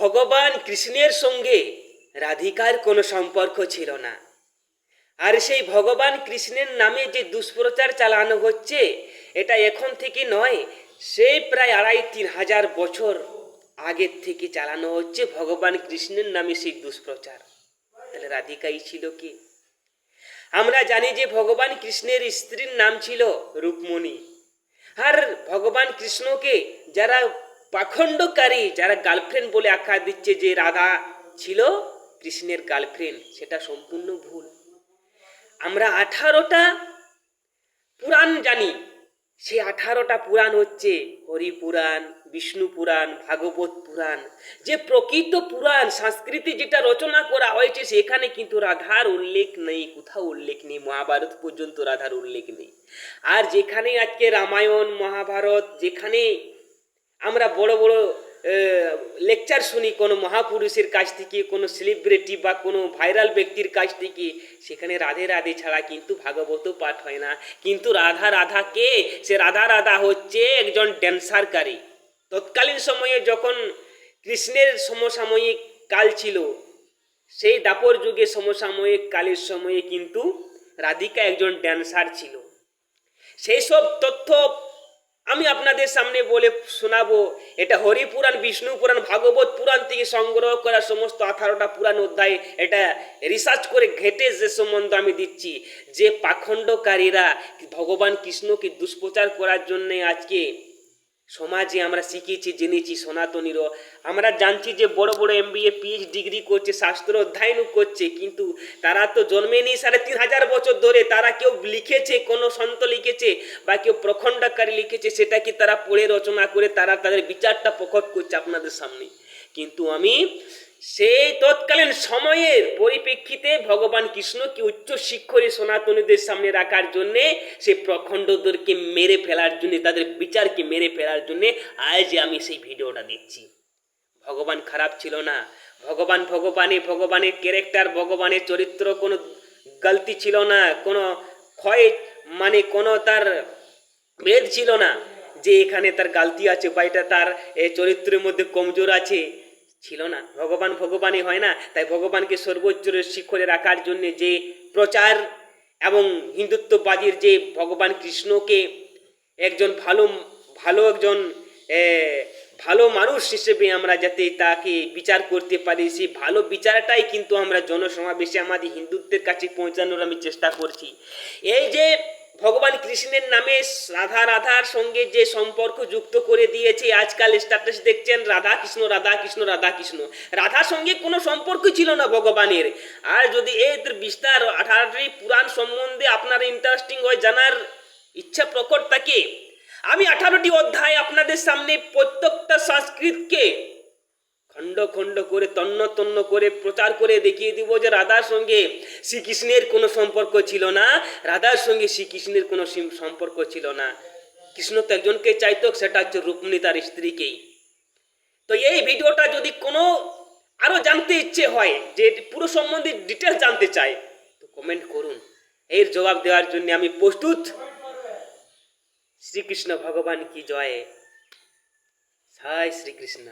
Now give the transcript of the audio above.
ভগবান কৃষ্ণের সঙ্গে রাধিকার কোনো সম্পর্ক ছিল না। আর সেই ভগবান কৃষ্ণের নামে যে দুষ্প্রচার চালানো হচ্ছে, এটা এখন থেকে নয়, সেই প্রায় ২,৫০০ বছর আগের থেকে চালানো হচ্ছে ভগবান কৃষ্ণের নামে সেই দুষ্প্রচার। তাহলে রাধিকাই ছিল কি? আমরা জানি যে ভগবান কৃষ্ণের স্ত্রীর নাম ছিল রুক্মিণী। আর ভগবান কৃষ্ণকে যারা পাখণ্ডকারী, যারা গার্লফ্রেন্ড বলে আখ্যা দিচ্ছে যে রাধা ছিল কৃষ্ণের গার্লফ্রেন্ড, সেটা সম্পূর্ণ ভুল। আমরা 18টা পুরাণ জানি, সেই 18টা পুরাণ হচ্ছে হরি পুরাণ, বিষ্ণু পুরাণ, ভাগবত পুরাণ। যে প্রকৃত পুরাণ সংস্কৃতি যেটা রচনা করা হয়েছে, সেখানে কিন্তু রাধার উল্লেখ নেই, কোথাও উল্লেখ নেই। মহাভারত পর্যন্ত রাধার উল্লেখ নেই। আর যেখানে আজকে রামায়ণ মহাভারত, যেখানে আমরা বড় বড় লেকচার শুনি কোনো মহাপুরুষের কাছ থেকে, কোনো সেলিব্রিটি বা কোনো ভাইরাল ব্যক্তির কাছ থেকে, সেখানে রাধে রাধে ছাড়া কিন্তু ভাগবত পাঠ হয় না। কিন্তু রাধা রাধা কে? সে রাধা রাধা হচ্ছে একজন ড্যান্সারকারী। তৎকালীন সময়ে যখন কৃষ্ণের সমসাময়িক কাল ছিল, সেই দাপর যুগে সমসাময়িক কালের সময়ে কিন্তু রাধিকা একজন ড্যান্সার ছিল। সেই সব তথ্য আমি আপনাদের সামনে বলে শোনাবো। এটা হরিপুরাণ, বিষ্ণু পুরাণ, ভাগবত পুরাণ থেকে সংগ্রহ করা সমস্ত 18টা পুরাণ অধ্যায়, এটা রিসার্চ করে ঘেঁটে যে সম্বন্ধ আমি দিচ্ছি। যে পাখণ্ডকারীরা ভগবান কৃষ্ণকে দুষ্প্রচার করার জন্যে আজকে সমাজে আমরা শিখেছি, জেনেছি সনাতনীরও, আমরা জানছি যে বড় বড় MBA PhD ডিগ্রি করছে, শাস্ত্র অধ্যয়ন করছে, কিন্তু তারা তো জন্মেনি ৩,৫০০ বছর ধরে। তারা কেউ লিখেছে, কোনো সন্ত লিখেছে বা কেউ প্রখণ্ডকারী লিখেছে, সেটা কি তারা পড়ে রচনা করে তারা তাদের বিচারটা প্রকট করছে আপনাদের সামনে। কিন্তু আমি সেই তৎকালীন সময়ের পরিপ্রেক্ষিতে ভগবান কৃষ্ণকে উচ্চ শিক্ষরে সনাতনীদের সামনে রাখার জন্যে, সে প্রখণ্ডদেরকে মেরে ফেলার জন্যে, তাদের বিচারকে মেরে ফেলার জন্যে আজ আমি সেই ভিডিওটা দিচ্ছি। ভগবান খারাপ ছিল না। ভগবানের ক্যারেক্টার, ভগবানের চরিত্র কোনো গলতি ছিল না, কোনো ক্ষয় মানে কোনো তার ভেদ ছিল না যে এখানে তার গালতি আছে বা এটা তার চরিত্রের মধ্যে কমজোর আছে, ছিল না। ভগবানই হয় না। তাই ভগবানকে সর্বোচ্চ শিখরে রাখার জন্য যে প্রচার এবং হিন্দুত্ববাদীর যে ভগবান কৃষ্ণকে একজন ভালো মানুষ হিসেবে আমরা যাতে তাকে বিচার করতে পারি, সেই ভালো বিচারটাই কিন্তু আমরা জনসমাবেশে আমাদের হিন্দুত্বের কাছে পৌঁছানোর আমি চেষ্টা করছি। এই যে ভগবান কৃষ্ণের নামে রাধার সঙ্গে যে সম্পর্ক যুক্ত করে দিয়েছে, আজকাল স্ট্যাটাস দেখছেন রাধা কৃষ্ণ রাধা কৃষ্ণ রাধা কৃষ্ণ। রাধার সঙ্গে কোনো সম্পর্ক ছিল না ভগবানের। আর যদি এর বিস্তার 18টি পুরাণ সম্বন্ধে আপনার ইন্টারেস্টিং হয়, জানার ইচ্ছা প্রকট থাকে, আমি 18টি অধ্যায় আপনাদের সামনে প্রত্যেকটা সংস্কৃতকে খণ্ড খণ্ড করে তন্ন করে প্রচার করে দেখিয়ে দিব যে রাধার সঙ্গে শ্রীকৃষ্ণের কোনো সম্পর্ক ছিল না, রাধার সঙ্গে শ্রীকৃষ্ণের কোনো সম্পর্ক ছিল না। কৃষ্ণ তো একজনকে চাইতো, সেটা হচ্ছে রুক্মিণী, তার স্ত্রীকেই। তো এই ভিডিওটা যদি কোনো আরো জানতে ইচ্ছে হয়, যে পুরো সম্বন্ধে ডিটেলস জানতে চাই, তো কমেন্ট করুন, এর জবাব দেওয়ার জন্য আমি প্রস্তুত। শ্রীকৃষ্ণ ভগবান কি জয়। জয় শ্রীকৃষ্ণ।